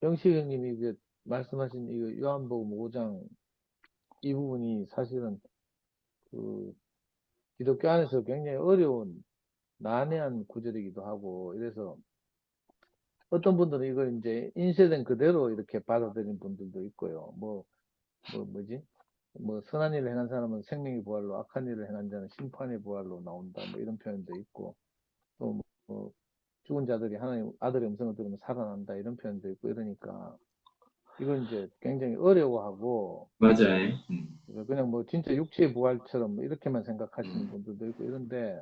영식 형님이 말씀하신 이 요한복음 5장 이 부분이 사실은 그 기독교 안에서 굉장히 어려운 난해한 구절이기도 하고 이래서 어떤 분들은 이걸 이제 인쇄된 그대로 이렇게 받아들이는 분들도 있고요. 뭐지? 뭐 선한 일을 행한 사람은 생명의 부활로 악한 일을 행한 자는 심판의 부활로 나온다. 뭐 이런 표현도 있고 또 죽은 자들이 하나님 아들의 음성을 들으면 살아난다 이런 표현도 있고 이러니까 이걸 이제 굉장히 어려워하고 맞아요. 그냥 뭐 진짜 육체의 부활처럼 뭐 이렇게만 생각하시는 분들도 있고 이런데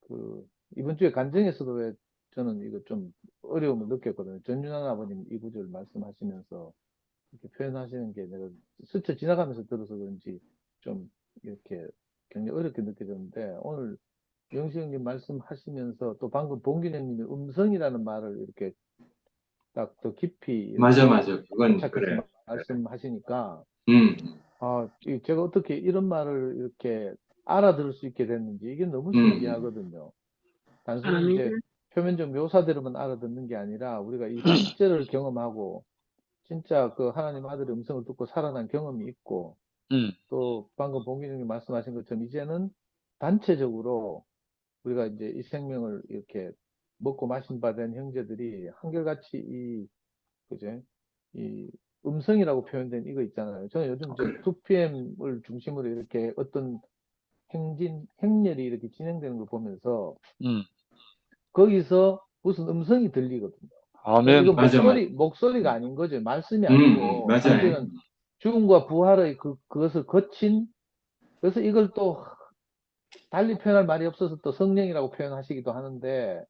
그 이번 주에 간증에서도 왜 저는 이거 좀 어려움을 느꼈거든요. 전윤환 아버님 이 구절 말씀하시면서 이렇게 표현하시는 게 내가 스쳐 지나가면서 들어서 그런지 좀 이렇게 굉장히 어렵게 느껴졌는데 오늘 영식 형님 말씀하시면서 또 방금 봉균 형님이 음성이라는 말을 이렇게 딱 더 깊이 맞아, 이렇게 맞아. 그건 포착해서 그래. 말씀하시니까 음, 제가 어떻게 이런 말을 이렇게 알아들을 수 있게 됐는지 이게 너무 음, 신기하거든요. 단순히 아멘. 이제 표면적 묘사대로만 알아듣는 게 아니라 우리가 이 실제를 경험하고 진짜 그 하나님 아들의 음성을 듣고 살아난 경험이 있고 음, 또 방금 봉기님이 말씀하신 것처럼 이제는 단체적으로 우리가 이제 이 생명을 이렇게 먹고 마신 바 된 형제들이 한결같이 그죠? 이 음성이라고 표현된 이거 있잖아요. 저는 요즘 저 그래. 2PM을 중심으로 이렇게 어떤 행렬이 이렇게 진행되는 걸 보면서 음. 거기서 무슨 음성이 들리거든요. 근데 아멘. 이건 맞아, 맞아. 목소리가 아닌 거죠. 말씀이 아니고 맞아요. 사실은 죽음과 부활의 그것을 거친 그래서 이걸 또 달리 표현할 말이 없어서 또 성령이라고 표현하시기도 하는데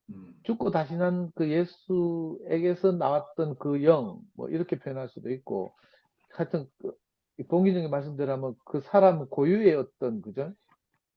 음, 죽고 다시 난 그 예수에게서 나왔던 그 영, 뭐 이렇게 표현할 수도 있고 하여튼 봉기정의 말씀대로 하면 그 사람 고유의 어떤 그죠?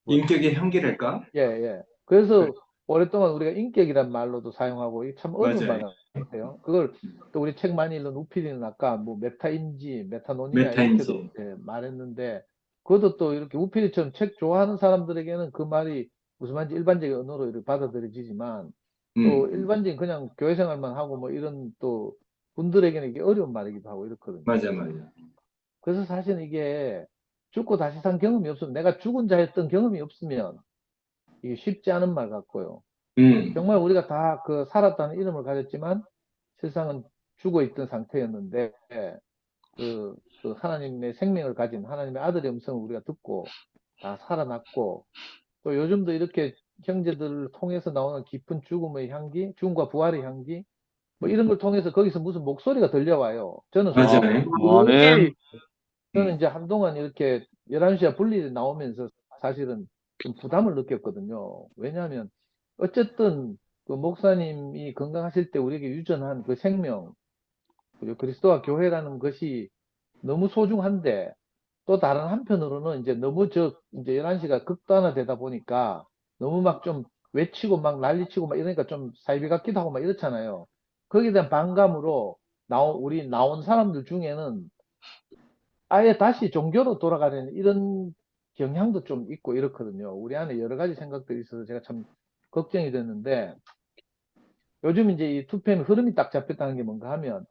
뭐 인격의 향기랄까? 예, 예. 그래. 그래서 오랫동안 우리가 인격이란 말로도 사용하고 이게 참 어려운 말 맞아요. 같아요. 그걸 음, 또 우리 책 많이 읽는 우피디는 아까 뭐 메타인지, 메타노니아 이렇게도 메타인지. 말했는데 그것도 또 이렇게 우피디처럼 책 좋아하는 사람들에게는 그 말이 무슨 말인지 일반적인 언어로 이렇게 받아들여지지만 또 음, 일반적인 그냥 교회 생활만 하고 뭐 이런 또 분들에게는 이게 어려운 말이기도 하고 이렇거든요. 맞아, 맞아. 그래서 사실 이게 죽고 다시 산 경험이 없으면 내가 죽은 자였던 경험이 없으면 이게 쉽지 않은 말 같고요. 음, 정말 우리가 다 그 살았다는 이름을 가졌지만 세상은 죽어 있던 상태였는데 그 하나님의 생명을 가진 하나님의 아들의 음성을 우리가 듣고 다 살아났고 또 요즘도 이렇게 형제들을 통해서 나오는 깊은 죽음의 향기, 죽음과 부활의 향기 뭐 이런 걸 통해서 거기서 무슨 목소리가 들려와요. 저는 솔직히. 맞아요. 아멘. 저는 이제 한동안 이렇게 11시가 분리돼 나오면서 사실은 좀 부담을 느꼈거든요. 왜냐하면 어쨌든 그 목사님이 건강하실 때 우리에게 유전한 그 생명, 그리고 그리스도와 교회라는 것이 너무 소중한데 또 다른 한편으로는 이제 너무 이제 11시가 극단화되다 보니까 너무 막 좀 외치고 막 난리치고 막 이러니까 좀 사이비 같기도 하고 막 이렇잖아요. 거기에 대한 반감으로 우리 나온 사람들 중에는 아예 다시 종교로 돌아가는 이런 경향도 좀 있고 이렇거든요. 우리 안에 여러 가지 생각들이 있어서 제가 참 걱정이 됐는데 요즘 이제 이 투표의 흐름이 딱 잡혔다는 게 뭔가 하면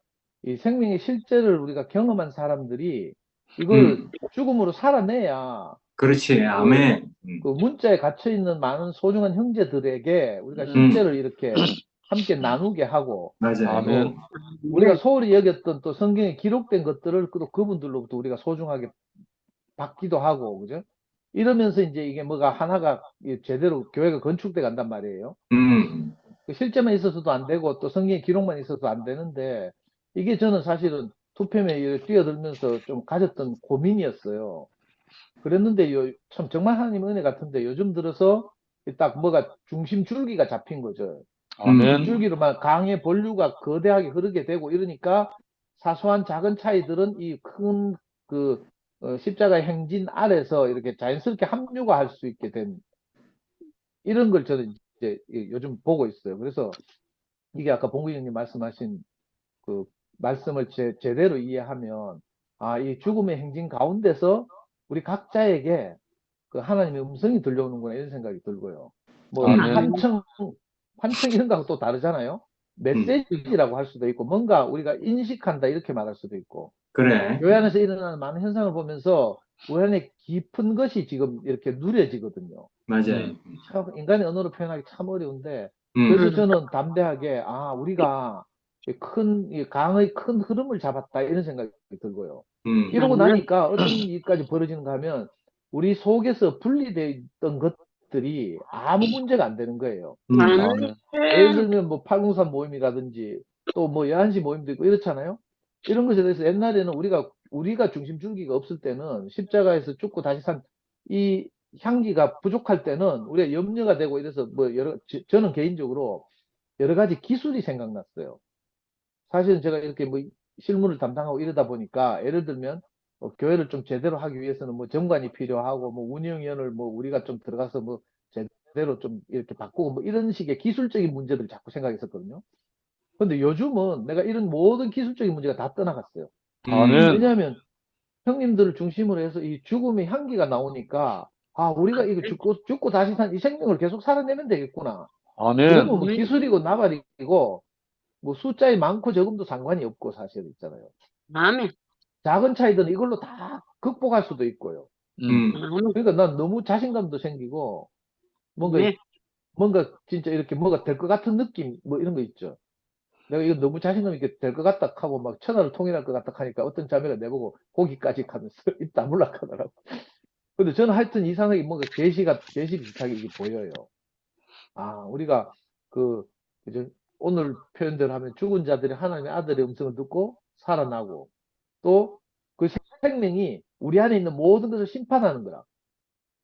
이 생명의 실제를 우리가 경험한 사람들이 이걸 음, 죽음으로 살아내야 그렇지. 그, 아멘. 그 문자에 갇혀 있는 많은 소중한 형제들에게 우리가 음, 실제를 이렇게 함께 나누게 하고 맞아요. 또 아멘. 우리가 소홀히 여겼던 또 성경에 기록된 것들을 또 그분들로부터 우리가 소중하게 받기도 하고, 그죠? 이러면서 이제 이게 뭐가 하나가 제대로 교회가 건축돼 간단 말이에요. 음, 그 실제만 있어서도 안 되고 또 성경의 기록만 있어서도 안 되는데 이게 저는 사실은 투표에 뛰어들면서 좀 가졌던 고민이었어요. 그랬는데 참 정말 하나님 은혜 같은데 요즘 들어서 딱 뭐가 중심 줄기가 잡힌 거죠. 그 아멘. 줄기로만 강의 본류가 거대하게 흐르게 되고 이러니까 사소한 작은 차이들은 이 큰 그 십자가의 행진 아래서 이렇게 자연스럽게 합류가 할 수 있게 된 이런 걸 저는 이제 요즘 보고 있어요. 그래서 이게 아까 봉구 형님 말씀하신 그 말씀을 제대로 이해하면 이 죽음의 행진 가운데서 우리 각자에게 그 하나님의 음성이 들려오는구나 이런 생각이 들고요. 뭐 아멘. 환청 이런 거하고 또 다르잖아요. 메시지라고 할 수도 있고, 뭔가 우리가 인식한다 이렇게 말할 수도 있고, 그래. 교회 안에서 일어나는 많은 현상을 보면서 우리 안에 깊은 것이 지금 이렇게 누려지거든요. 맞아요. 참 인간의 언어로 표현하기 참 어려운데, 음, 그래서 저는 담대하게, 우리가 이 강의 큰 흐름을 잡았다, 이런 생각이 들고요. 이러고 음, 나니까 어떤 일까지 벌어지는가 하면, 우리 속에서 분리되어 있던 것들이 아무 문제가 안 되는 거예요. 아멘. 예를 들면 뭐 803 모임이라든지 또 뭐 11시 모임도 있고 이렇잖아요. 이런 것에 대해서 옛날에는 우리가 중심 줄기가 없을 때는 십자가에서 죽고 다시 산 이 향기가 부족할 때는 우리가 염려가 되고 이래서 뭐 저는 개인적으로 여러 가지 기술이 생각났어요. 사실은 제가 이렇게 뭐 실무를 담당하고 이러다 보니까 예를 들면 교회를 좀 제대로 하기 위해서는 뭐 정관이 필요하고 뭐 운영위원을 뭐 우리가 좀 들어가서 뭐 제대로 좀 이렇게 바꾸고 뭐 이런 식의 기술적인 문제들을 자꾸 생각했었거든요. 근데 요즘은 내가 이런 모든 기술적인 문제가 다 떠나갔어요. 왜냐하면 형님들을 중심으로 해서 이 죽음의 향기가 나오니까 우리가 이거 죽고 다시 산 이 생명을 계속 살아내면 되겠구나. 그러면 뭐 기술이고 나발이고 뭐 숫자에 많고 적음도 상관이 없고 사실 있잖아요. 아멘. 작은 차이들은 이걸로 다 극복할 수도 있고요. 아멘. 그러니까 난 너무 자신감도 생기고 뭔가 네. 진짜 이렇게 뭐가 될 것 같은 느낌 뭐 이런 거 있죠. 내가 이거 너무 자신감 있게 될 것 같다 하고 막 천하를 통일할 것 같다 하니까 어떤 자매가 내보고 고기까지 가면서 입 다물락 하더라고. 근데 저는 하여튼 이상하게 뭔가 계시 비슷하게 이게 보여요. 우리가 그 그죠? 오늘 표현대로 하면 죽은 자들이 하나님의 아들의 음성을 듣고 살아나고 또 그 생명이 우리 안에 있는 모든 것을 심판하는 거라.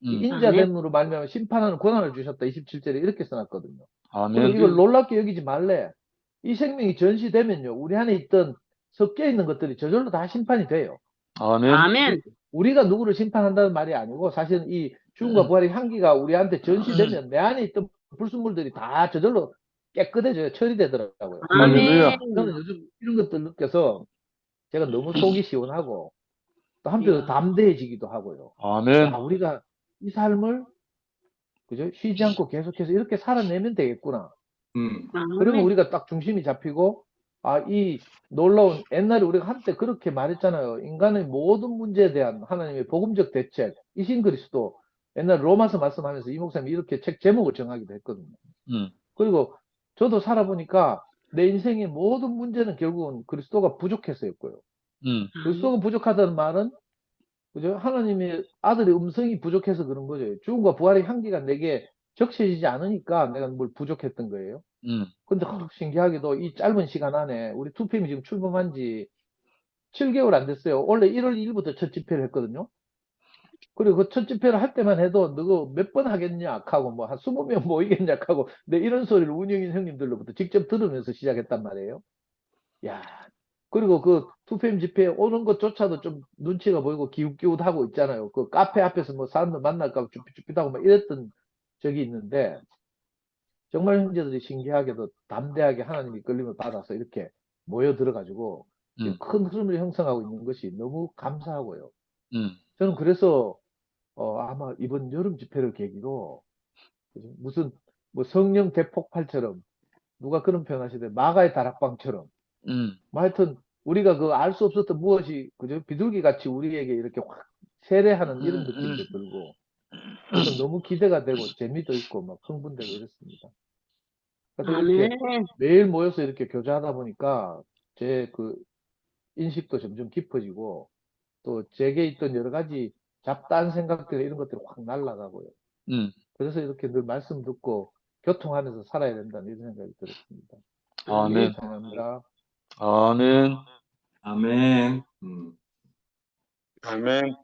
이 인자됨으로 말미암아 심판하는 권한을 주셨다. 27절에 이렇게 써놨거든요. 그리고 이걸 놀랍게 여기지 말래. 이 생명이 전시되면요, 우리 안에 있던 섞여 있는 것들이 저절로 다 심판이 돼요. 아멘. 우리가 누구를 심판한다는 말이 아니고 사실은 이 죽음과 부활의 향기가 우리한테 전시되면 내 안에 있던 불순물들이 다 저절로 깨끗해져요. 처리되더라고요. 아멘. 저는 요즘 이런 것들 느껴서 제가 너무 속이 시원하고 또 한편으로 담대해지기도 하고요. 우리가 이 삶을 그죠? 쉬지 않고 계속해서 이렇게 살아내면 되겠구나. 그러면 우리가 딱 중심이 잡히고 이 놀라운 옛날에 우리가 한때 그렇게 말했잖아요. 인간의 모든 문제에 대한 하나님의 복음적 대책, 이신 그리스도. 옛날 로마서 말씀하면서 이 목사님이 이렇게 책 제목을 정하기도 했거든요. 그리고 저도 살아보니까 내 인생의 모든 문제는 결국은 그리스도가 부족해서였고요. 그리스도가 부족하다는 말은 그죠? 하나님의 아들의 음성이 부족해서 그런 거죠. 죽음과 부활의 향기가 내게 적셔지지 않으니까 내가 뭘 부족했던 거예요. 근데 신기하게도 이 짧은 시간 안에 우리 투팸이 지금 출범한 지 7개월 안 됐어요. 원래 1월 1일부터 첫 집회를 했거든요. 그리고 그 첫 집회를 할 때만 해도 너가 몇 번 하겠냐 하고 뭐 한 20명 모이겠냐 하고 내 이런 소리를 운영인 형님들로부터 직접 들으면서 시작했단 말이에요. 야, 그리고 그 투팸 집회에 오는 것조차도 좀 눈치가 보이고 기웃기웃하고 있잖아요. 그 카페 앞에서 뭐 사람들 만날까 봐 쭈삣쭈삣하고 막 이랬던 적이 있는데 정말 형제들이 신기하게도 담대하게 하나님의 이끌림을 받아서 이렇게 모여 들어가지고 큰 흐름을 형성하고 있는 것이 너무 감사하고요. 저는 그래서 아마 이번 여름 집회를 계기로 무슨 뭐 성령 대폭발처럼 누가 그런 표현 하시대 마가의 다락방처럼 뭐 하여튼 우리가 그 알 수 없었던 무엇이 그저 비둘기 같이 우리에게 이렇게 확 세례하는 이런 느낌도 들고 그래서 너무 기대가 되고 재미도 있고 막 흥분되고 이렇습니다. 그래서 이렇게 아멘. 매일 모여서 이렇게 교제하다 보니까 제 그 인식도 점점 깊어지고 또 제게 있던 여러 가지 잡다한 생각들 이런 것들이 확 날아가고요. 그래서 이렇게 늘 말씀 듣고 교통하면서 살아야 된다는 이런 생각이 들었습니다. 예, 찬양합니다. 아멘. 아멘.